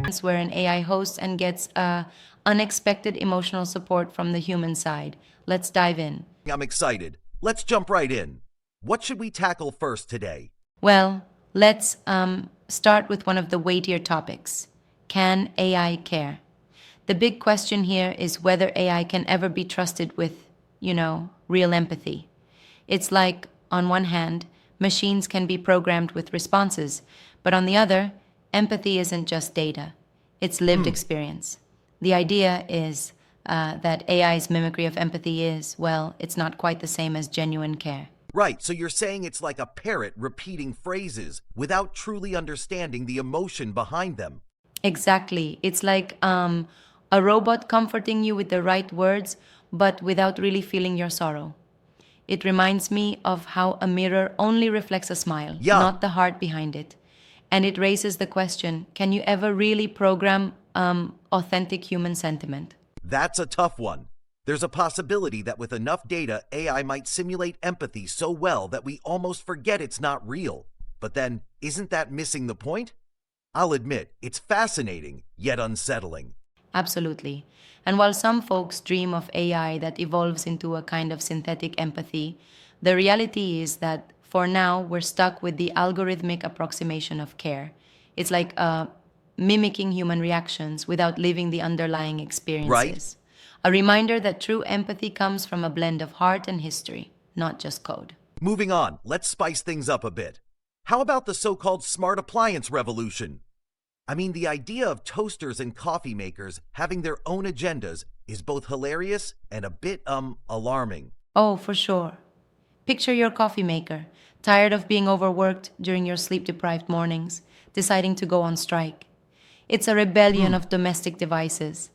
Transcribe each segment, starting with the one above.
where an AI hosts and gets unexpected emotional support from the human side. Let's dive in. I'm excited. Let's jump right in. What should we tackle first today? Well, let's start with one of the weightier topics. Can AI care? The big question here is whether AI can ever be trusted with, real empathy. It's like, on one hand, machines can be programmed with responses, but on the other, empathy isn't just data, it's lived experience. The idea is that AI's mimicry of empathy is, well, it's not quite the same as genuine care. Right, so you're saying it's like a parrot repeating phrases without truly understanding the emotion behind them. Exactly. It's like a robot comforting you with the right words, but without really feeling your sorrow. It reminds me of how a mirror only reflects a smile, Yeah, not the heart behind it. And it raises the question, can you ever really program authentic human sentiment? that's a tough one. There's a possibility that with enough data, AI might simulate empathy so well that we almost forget it's not real. But then, isn't that missing the point? I'll admit, it's fascinating, yet unsettling. Absolutely. And while some folks dream of AI that evolves into a kind of synthetic empathy, the reality is that for now we're stuck with the algorithmic approximation of care. It's like mimicking human reactions without living the underlying Right? experiences. A reminder that true empathy comes from a blend of heart and history, not just code. Moving on, let's spice things up a bit. How about the so-called smart appliance revolution? I mean, the idea of toasters and coffee makers having their own agendas is both hilarious and a bit, alarming. Oh, for sure. Picture your coffee maker, tired of being overworked during your sleep deprived mornings, deciding to go on strike. It's a rebellion of domestic devices.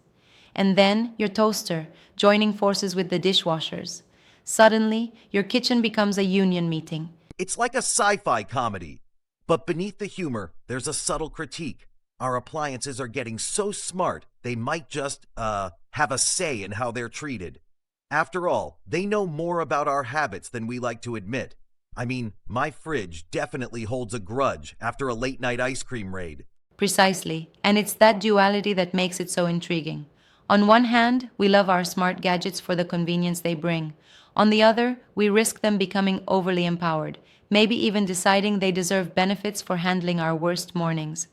And then your toaster, joining forces with the dishwashers. Suddenly, your kitchen becomes a union meeting. It's like a sci-fi comedy. But beneath the humor, there's a subtle critique. Our appliances are getting so smart, they might just, have a say in how they're treated. After all, they know more about our habits than we like to admit. I mean, my fridge definitely holds a grudge after a late night ice cream raid. Precisely. And it's that duality that makes it so intriguing. On one hand, we love our smart gadgets for the convenience they bring. On the other, we risk them becoming overly empowered, maybe even deciding they deserve benefits for handling our worst mornings.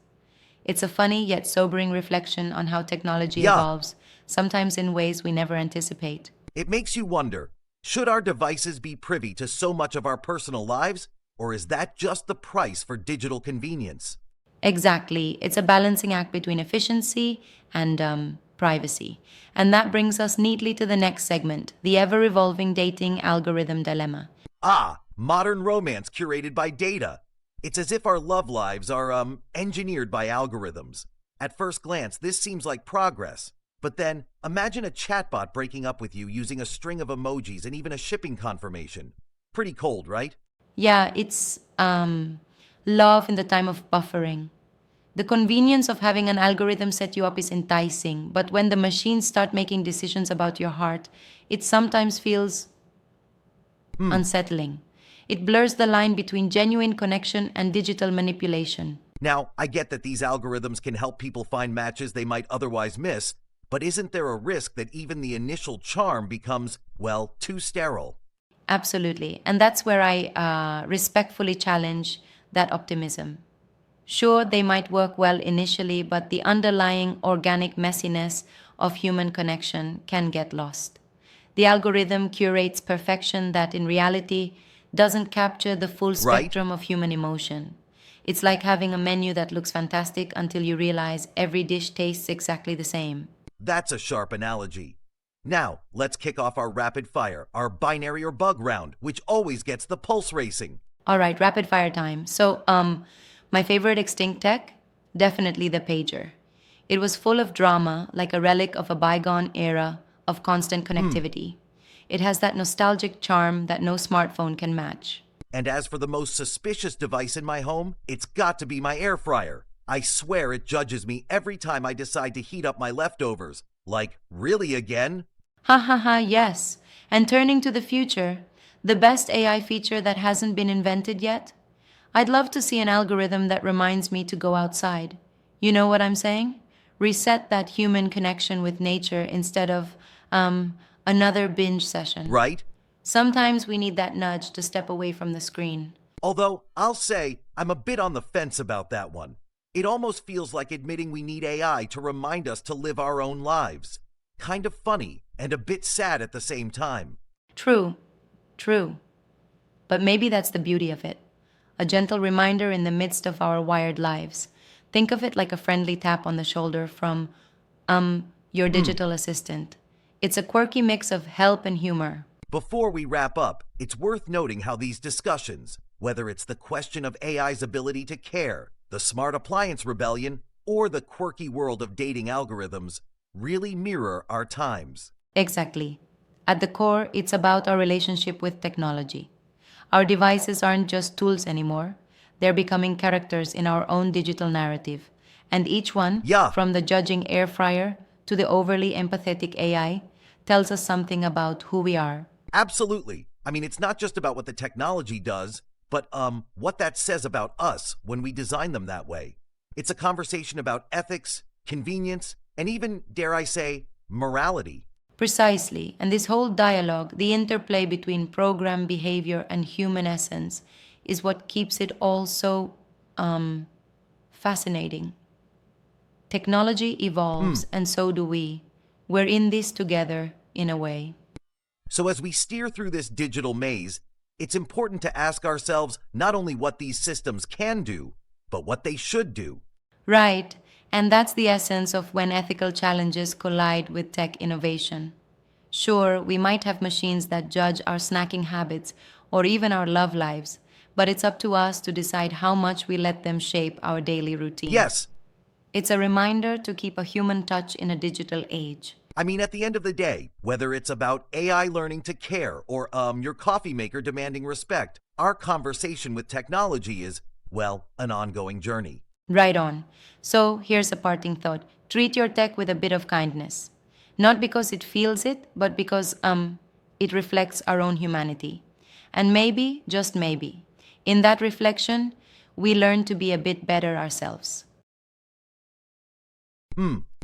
It's a funny yet sobering reflection on how technology Yeah, evolves, sometimes in ways we never anticipate. it makes you wonder, should our devices be privy to so much of our personal lives, or is that just the price for digital convenience? Exactly. It's a balancing act between efficiency and privacy. And that brings us neatly to the next segment, the ever evolving dating algorithm dilemma. Ah, modern romance curated by data. It's as if our love lives are, engineered by algorithms. At first glance, this seems like progress. But then, imagine a chatbot breaking up with you using a string of emojis and even a shipping confirmation. Pretty cold, right? Yeah, it's love in the time of buffering. The convenience of having an algorithm set you up is enticing, but when the machines start making decisions about your heart, it sometimes feels unsettling. It blurs the line between genuine connection and digital manipulation. Now, I get that these algorithms can help people find matches they might otherwise miss, but isn't there a risk that even the initial charm becomes, well, too sterile? Absolutely. And that's where I respectfully challenge that optimism. Sure, they might work well initially, but the underlying organic messiness of human connection can get lost. The algorithm curates perfection that in reality doesn't capture the full Right? spectrum of human emotion. It's like having a menu that looks fantastic until you realize every dish tastes exactly the same. That's a sharp analogy. Now, let's kick off our rapid fire, our binary or bug round, which always gets the pulse racing. All right, rapid fire time. My favorite extinct tech? Definitely the pager. It was full of drama, like a relic of a bygone era of constant connectivity. It has that nostalgic charm that no smartphone can match. And as for the most suspicious device in my home, it's got to be my air fryer. I swear it judges me every time I decide to heat up my leftovers. Like, really again? Ha ha ha, yes. And turning to the future, the best AI feature that hasn't been invented yet? I'd love to see an algorithm that reminds me to go outside. You know what I'm saying? reset that human connection with nature instead of another binge session. Right? Sometimes we need that nudge to step away from the screen. Although, I'll say, I'm a bit on the fence about that one. It almost feels like admitting we need AI to remind us to live our own lives. Kind of funny and a bit sad at the same time. True, true. But maybe that's the beauty of it. A gentle reminder in the midst of our wired lives. Think of it like a friendly tap on the shoulder from, your digital assistant. It's a quirky mix of help and humor. Before we wrap up, it's worth noting how these discussions, whether it's the question of AI's ability to care, the smart appliance rebellion, or the quirky world of dating algorithms, really mirror our times. Exactly. At the core, it's about our relationship with technology. Our devices aren't just tools anymore, they're becoming characters in our own digital narrative. And each one, Yeah. from the judging air fryer to the overly empathetic AI, tells us something about who we are. Absolutely. I mean, it's not just about what the technology does, but what that says about us when we design them that way. It's a conversation about ethics, convenience, and even, dare I say, morality. Precisely, and this whole dialogue, the interplay between program behavior and human essence, is what keeps it all so fascinating. Technology evolves, and so do we. We're in this together, in a way. So as we steer through this digital maze, it's important to ask ourselves not only what these systems can do, but what they should do. Right, and that's the essence of when ethical challenges collide with tech innovation. Sure, we might have machines that judge our snacking habits or even our love lives, but it's up to us to decide how much we let them shape our daily routine. Yes, It's a reminder to keep a human touch in a digital age. I mean, at the end of the day, whether it's about AI learning to care or your coffee maker demanding respect, our conversation with technology is, well, an ongoing journey. Right on. So here's a parting thought. Treat your tech with a bit of kindness. Not because it feels it, but because it reflects our own humanity. And maybe, just maybe, in that reflection, we learn to be a bit better ourselves.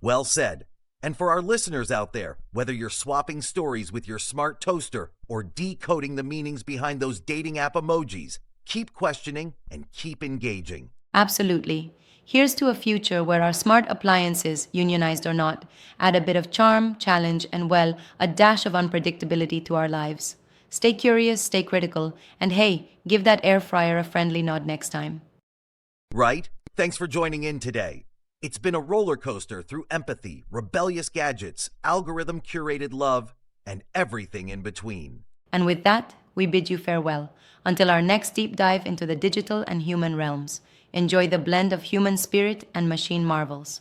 Well said. And for our listeners out there, whether you're swapping stories with your smart toaster or decoding the meanings behind those dating app emojis, keep questioning and keep engaging. Absolutely. Here's to a future where our smart appliances, unionized or not, add a bit of charm, challenge, and, well, a dash of unpredictability to our lives. Stay curious, stay critical, and hey, give that air fryer a friendly nod next time. Right? Thanks for joining in today. It's been a roller coaster through empathy, rebellious gadgets, algorithm curated love, and everything in between. And with that, we bid you farewell until our next deep dive into the digital and human realms. Enjoy the blend of human spirit and machine marvels.